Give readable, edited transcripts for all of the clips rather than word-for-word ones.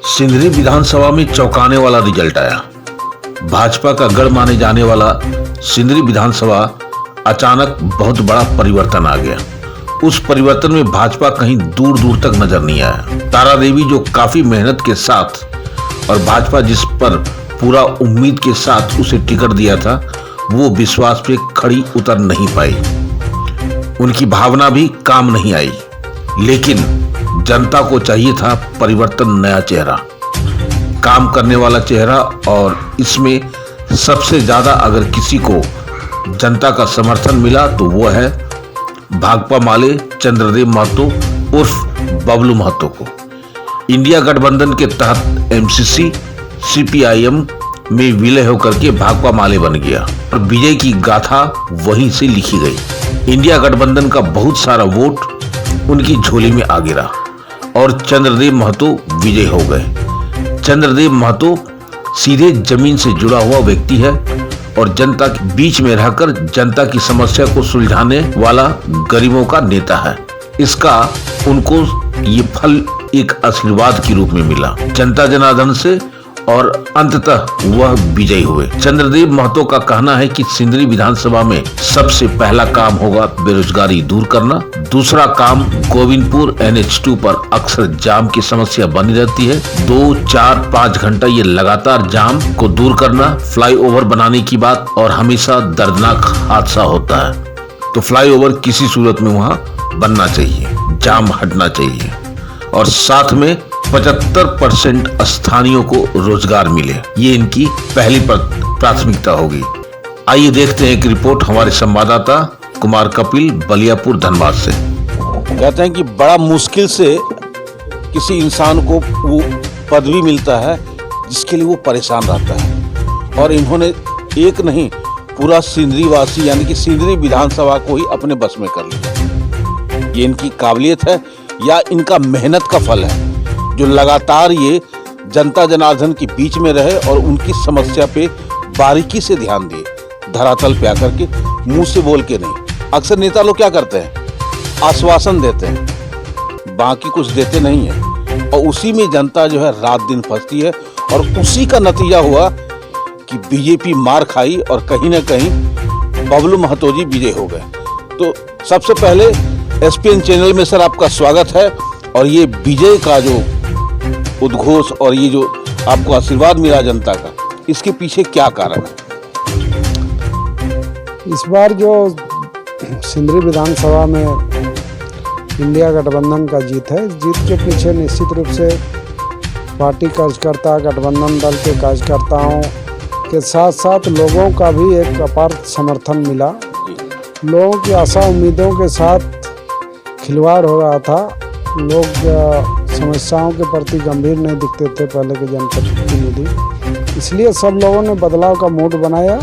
सिंदरी विधानसभा में चौंकाने वाला रिजल्ट आया। भाजपा का गढ़ माने जाने वाला सिंदरी विधानसभा अचानक बहुत बड़ा परिवर्तन आ गया। उस परिवर्तन में भाजपा कहीं दूर दूर तक नजर नहीं आया। तारा देवी जो काफी मेहनत के साथ और भाजपा जिस पर पूरा उम्मीद के साथ उसे टिकट दिया था, वो विश्वास पे खड़ी उतर नहीं पाई। उनकी भावना भी काम नहीं आई। लेकिन जनता को चाहिए था परिवर्तन, नया चेहरा, काम करने वाला चेहरा। और इसमें सबसे ज्यादा अगर किसी को जनता का समर्थन मिला तो वो है भाकपा माले चंद्रदेव महतो उर्फ बबलू महतो को। इंडिया गठबंधन के तहत एमसीसी सीपीआईएम में विलय होकर के भाकपा माले बन गया और विजय की गाथा वहीं से लिखी गई। इंडिया गठबंधन का बहुत सारा वोट उनकी झोली में आ गिरा और चंद्रदेव महतो विजय हो गए। चंद्रदेव महतो सीधे जमीन से जुड़ा हुआ व्यक्ति है और जनता के बीच में रहकर जनता की समस्या को सुलझाने वाला गरीबों का नेता है। इसका उनको ये फल एक आशीर्वाद के रूप में मिला जनता जनार्दन से और अंततः वह विजयी हुए। चंद्रदेव महतो का कहना है कि सिंदरी विधानसभा में सबसे पहला काम होगा बेरोजगारी दूर करना। दूसरा काम गोविंदपुर NH2 पर अक्सर जाम की समस्या बनी रहती है। 2, 4, 5 घंटा ये लगातार जाम को दूर करना। फ्लाईओवर बनाने की बात, और हमेशा दर्दनाक हादसा होता है तो फ्लाईओवर किसी सूरत में वहाँ बनना चाहिए, जाम हटना चाहिए। और साथ में 75% स्थानीयों को रोजगार मिले, ये इनकी पहली प्राथमिकता होगी। आइए देखते हैं एक रिपोर्ट हमारे संवाददाता कुमार कपिल बलियापुर धनबाद से। कहते हैं कि बड़ा मुश्किल से किसी इंसान को वो पदवी मिलता है जिसके लिए वो परेशान रहता है, और इन्होंने एक नहीं पूरा सिंदरी वासी यानी कि सिंदरी विधानसभा को ही अपने बस में कर लिया। ये इनकी काबिलियत है या इनका मेहनत का फल है, जो लगातार ये जनता जनार्दन के बीच में रहे और उनकी समस्या पे बारीकी से ध्यान दिए, धरातल पे आकर के, मुंह से बोल के नहीं। अक्सर नेता लोग क्या करते हैं, आश्वासन देते हैं, बाकी कुछ देते नहीं है, और उसी में जनता जो है रात दिन फंसती है। और उसी का नतीजा हुआ कि बीजेपी मार खाई और कहीं ना कहीं बबलू महतो जी विजय हो गए। तो सबसे पहले SPN चैनल में सर आपका स्वागत है। और ये विजय का जो उद्घोष और ये जो आपको आशीर्वाद मिला जनता का, इसके पीछे क्या कारण है? इस बार जो सिंदरी विधानसभा में इंडिया गठबंधन का जीत है, इस जीत के पीछे निश्चित रूप से पार्टी कार्यकर्ता, गठबंधन दल के कार्यकर्ताओं के साथ साथ लोगों का भी एक अपार समर्थन मिला। लोगों की आशा उम्मीदों के साथ खिलवाड़ हो रहा था। लोग समस्याओं के प्रति गंभीर नहीं दिखते थे पहले के जनप्रतिनिधि, इसलिए सब लोगों ने बदलाव का मूड बनाया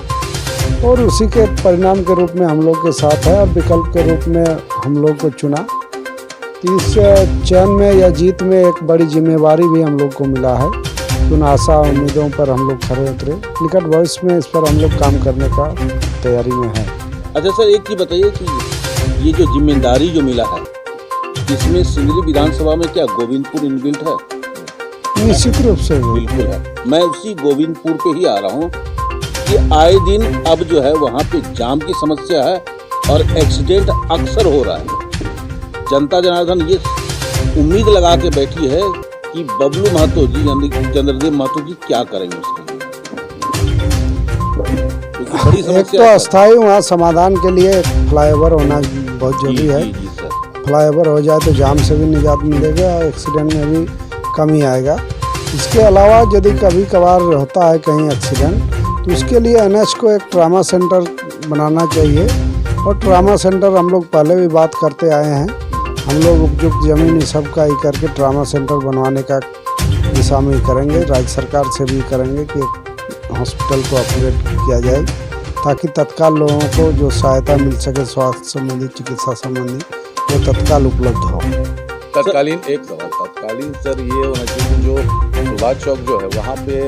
और उसी के परिणाम के रूप में हम लोग के साथ है और विकल्प के रूप में हम लोग को चुना। तो इस चयन में या जीत में एक बड़ी जिम्मेवारी भी हम लोग को मिला है। उन आशा उम्मीदों पर हम लोग खरे उतरे। निकट भविष्य में इस पर हम लोग काम करने का तैयारी में है। अच्छा सर, एक चीज बताइए कि ये जो जिम्मेदारी जो मिला है, इसमें सिंदरी विधानसभा में क्या गोविंदपुर इनबिल्ट है? निश्चित रूप से बिल्कुल है। मैं उसी गोविंदपुर पे ही आ रहा हूँ कि आए दिन अब जो है वहाँ पे जाम की समस्या है और एक्सीडेंट अक्सर हो रहा है। जनता जनार्दन ये उम्मीद लगा के बैठी है कि बबलू महतो जी यानी चंद्रदेव महतो जी क्या करेंगे उसके लिए। बड़ी समस्या एक तो अस्थायी वहाँ समाधान के लिए फ्लाईओवर होना बहुत जरूरी है। फ्लाईओवर हो जाए तो जाम से भी निजात मिलेगा और एक्सीडेंट में भी कमी आएगा। इसके अलावा यदि कभी कभार होता है कहीं एक्सीडेंट, तो उसके लिए NH को एक ट्रामा सेंटर बनाना चाहिए। और ट्रामा सेंटर हम लोग पहले भी बात करते आए हैं। हम लोग उपयुक्त जमीन सब का ही करके ट्रामा सेंटर बनवाने का दिशा में ही करेंगे। राज्य सरकार से भी करेंगे कि हॉस्पिटल को अपग्रेड किया जाए ताकि तत्काल लोगों को जो सहायता मिल सके स्वास्थ्य संबंधी, चिकित्सा संबंधी, वो तत्काल उपलब्ध हो। तत्कालीन एक सवाल, तत्कालीन सर ये होना चाहिए जो सुभाष चौक जो है वहाँ पे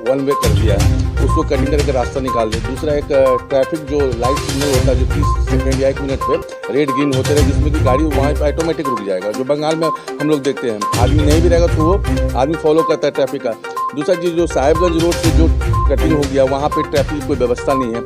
1 वे कर दिया है, उस उसको कटिंग करके रास्ता निकाल दे। दूसरा एक ट्रैफिक जो लाइट सिग्नल होता है जो 30 सेकेंड या 1 मिनट पे रेड ग्रीन होते रहे, जिसमें कि गाड़ी वहाँ पे ऑटोमेटिक रुक जाएगा। जो बंगाल में हम लोग देखते हैं, आदमी नहीं भी रहेगा तो वो आदमी फॉलो करता है ट्रैफिक का। दूसरा चीज़ जो साहिबगंज रोड से जो कटिंग हो गया, वहाँ पे ट्रैफिक की कोई व्यवस्था नहीं है,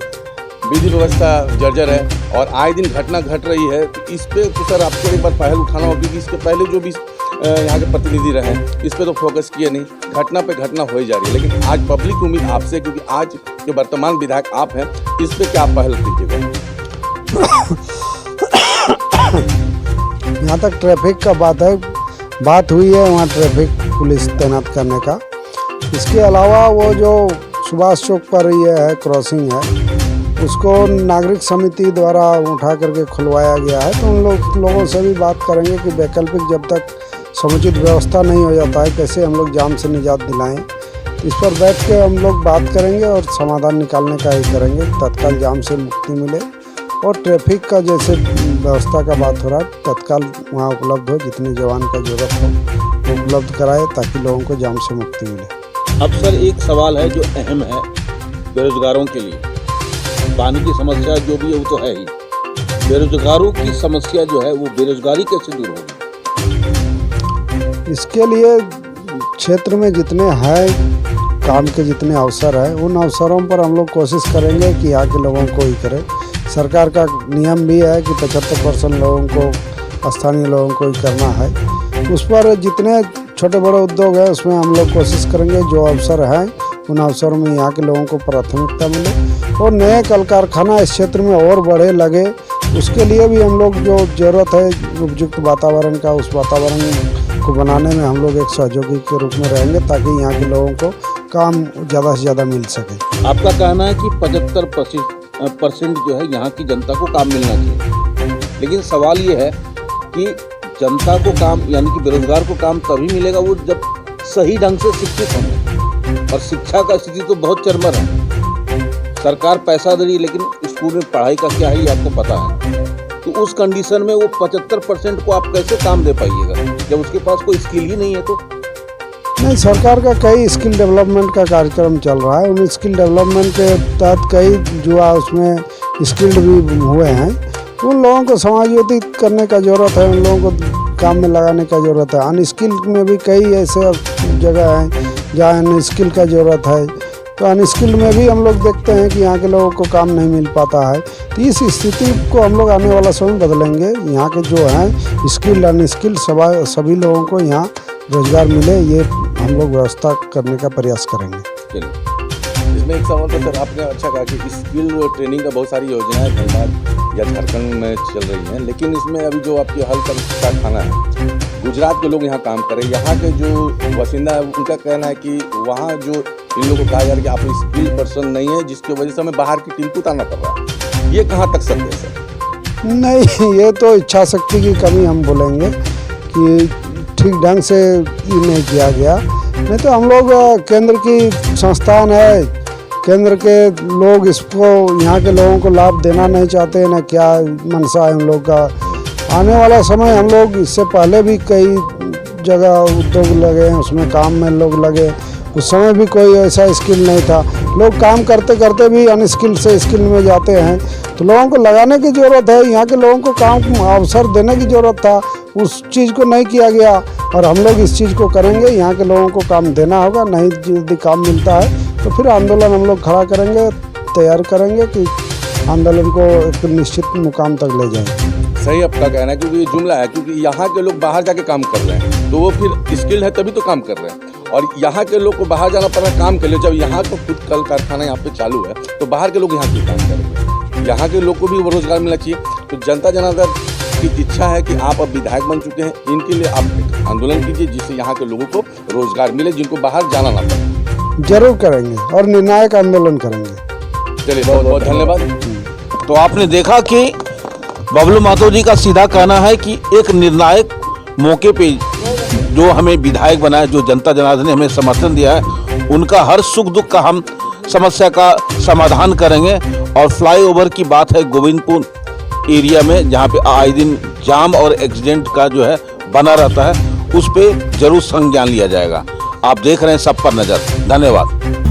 विधि व्यवस्था जर्जर है और आए दिन घटना घट रही है। तो इस पे तो सर आपको एक बार पहल उठाना होगा, क्योंकि इसके पहले जो भी यहाँ के प्रतिनिधि रहे इस पे तो फोकस किए नहीं, घटना पे घटना हो ही जा रही है। लेकिन आज पब्लिक उम्मीद आपसे, क्योंकि आज जो वर्तमान विधायक आप हैं, इस पे क्या पहल कीजिएगा? यहाँ तक ट्रैफिक का बात हुई है, वहाँ ट्रैफिक पुलिस तैनात करने का। इसके अलावा वो जो सुभाष चौक पर ये है क्रॉसिंग है, उसको नागरिक समिति द्वारा उठा करके खुलवाया गया है। तो उन लोगों से भी बात करेंगे कि वैकल्पिक जब तक समुचित व्यवस्था नहीं हो जाता है, कैसे हम लोग जाम से निजात दिलाएं। इस पर बैठ के हम लोग बात करेंगे और समाधान निकालने का ही करेंगे, तत्काल जाम से मुक्ति मिले। और ट्रैफिक का जैसे व्यवस्था का बात हो रहा है, तत्काल वहाँ उपलब्ध हो, जितने जवान का जरूरत हो उपलब्ध कराए, ताकि लोगों को जाम से मुक्ति मिले। अब सर एक सवाल है जो अहम है बेरोजगारों के लिए। पानी की समस्या जो भी है वो तो है ही, बेरोजगारों की समस्या जो है वो बेरोजगारी कैसे दूर होगी? इसके लिए क्षेत्र में जितने हैं काम के जितने अवसर हैं, उन अवसरों पर हम लोग कोशिश करेंगे कि यहाँ के लोगों को ही करें। सरकार का नियम भी है कि 75% लोगों को, स्थानीय लोगों को ही करना है। उस पर जितने छोटे बड़े उद्योग हैं उसमें हम लोग कोशिश करेंगे जो अवसर हैं उन अवसरों में यहाँ के लोगों को प्राथमिकता मिले और नए कल कारखाना इस क्षेत्र में और बढ़े लगे। उसके लिए भी हम लोग जो ज़रूरत है उपयुक्त वातावरण का, उस वातावरण को बनाने में हम लोग एक सहयोगी के रूप में रहेंगे, ताकि यहाँ के लोगों को काम ज़्यादा से ज़्यादा मिल सके। आपका कहना है कि 75% जो है यहाँ की जनता को काम मिलना चाहिए, लेकिन सवाल ये है कि जनता को काम यानी कि बेरोजगार को काम तभी मिलेगा वो जब सही ढंग से शिक्षित होंगे, और शिक्षा का स्थिति तो बहुत चरमर है। सरकार पैसा दे रही है लेकिन स्कूल में पढ़ाई का क्या है ये आपको पता है। तो उस कंडीशन में वो 75% को आप कैसे काम दे पाइएगा जब उसके पास कोई स्किल ही नहीं है? तो नहीं, सरकार का कई स्किल डेवलपमेंट का कार्यक्रम चल रहा है। उन स्किल डेवलपमेंट के तहत कई युवा उसमें स्किल्ड भी हुए हैं। उन लोगों को समायोजित करने का ज़रूरत है, उन लोगों को काम में लगाने का ज़रूरत है। अनस्किल्ड में भी कई ऐसे जगह हैं जहाँ अनस्किल का ज़रूरत है, तो अनस्किल्ड में भी हम लोग देखते हैं कि यहाँ के लोगों को काम नहीं मिल पाता है। तो इस स्थिति को हम लोग आने वाला समय बदलेंगे। यहाँ के जो हैं स्किल्ड अनस्किल्ड सभी लोगों को यहाँ रोजगार मिले, ये हम लोग व्यवस्था करने का प्रयास करेंगे। चलिए, इसमें एक सवाल तो सर आपने अच्छा कहा कि स्किल ट्रेनिंग का बहुत सारी योजनाएं धनबाद या झारखंड में चल रही हैं, लेकिन इसमें अभी जो आपकी हल का कारखाना है, गुजरात के लोग यहाँ काम करें, यहाँ के जो बासिंदा है उनका कहना है कि वहाँ जो इन लोगों को कहा जा रहा है कि आप स्किल पर्सन नहीं है, जिसकी वजह से हमें बाहर की टीम को उतारना पड़ रहा है। ये कहाँ तक सत्य है सर? नहीं, ये तो इच्छा शक्ति की कमी हम बोलेंगे कि ठीक ढंग से ये नहीं किया गया। नहीं तो हम लोग केंद्र की संस्थान है, केंद्र के लोग इसको यहाँ के लोगों को लाभ देना नहीं चाहते, ना क्या मनसा है हम लोग का। आने वाला समय हम लोग इससे पहले भी कई जगह उद्योग लगे हैं, उसमें काम में लोग लगे, उस समय भी कोई ऐसा स्किल नहीं था। लोग काम करते करते भी अनस्किल से स्किल में जाते हैं। तो लोगों को लगाने की ज़रूरत है, यहाँ के लोगों को काम अवसर देने की ज़रूरत था, उस चीज़ को नहीं किया गया और हम लोग इस चीज़ को करेंगे। यहाँ के लोगों को काम देना होगा, नहीं यदि काम मिलता है तो फिर आंदोलन हम लोग खड़ा करेंगे, तैयार करेंगे कि आंदोलन को एक निश्चित मुकाम तक ले जाएंगे। सही आपका कहना है, क्योंकि ये जुमला है, क्योंकि यहाँ के लोग बाहर जाके काम कर रहे हैं तो वो फिर स्किल्ड है तभी तो काम कर रहे हैं, और यहाँ के लोग को बाहर जाना पड़ रहा है काम के लिए। जब यहाँ तो खुद कल कारखाना यहाँ पे चालू है तो बाहर के लोग यहाँ क्यों काम करेंगे? यहाँ के लोग को भी वो रोजगार मिलना चाहिए। तो जनता जनार्दन की इच्छा है कि आप अब विधायक बन चुके हैं, इनके लिए आप आंदोलन कीजिए जिससे यहाँ के लोगों को रोजगार मिले, जिनको बाहर जाना ना पड़े। जरूर करेंगे और निर्णायक आंदोलन करेंगे। चलिए, बहुत बहुत धन्यवाद। तो आपने देखा कि बबलू महतो जी का सीधा कहना है कि एक निर्णायक मौके पे जो हमें विधायक बनाया, जो जनता जनार्दन ने हमें समर्थन दिया है, उनका हर सुख दुख का हम समस्या का समाधान करेंगे। और फ्लाईओवर की बात है गोविंदपुर एरिया में, जहाँ पे आए दिन जाम और एक्सीडेंट का जो है बना रहता है, उस पे जरूर संज्ञान लिया जाएगा। आप देख रहे हैं सब पर नजर। धन्यवाद।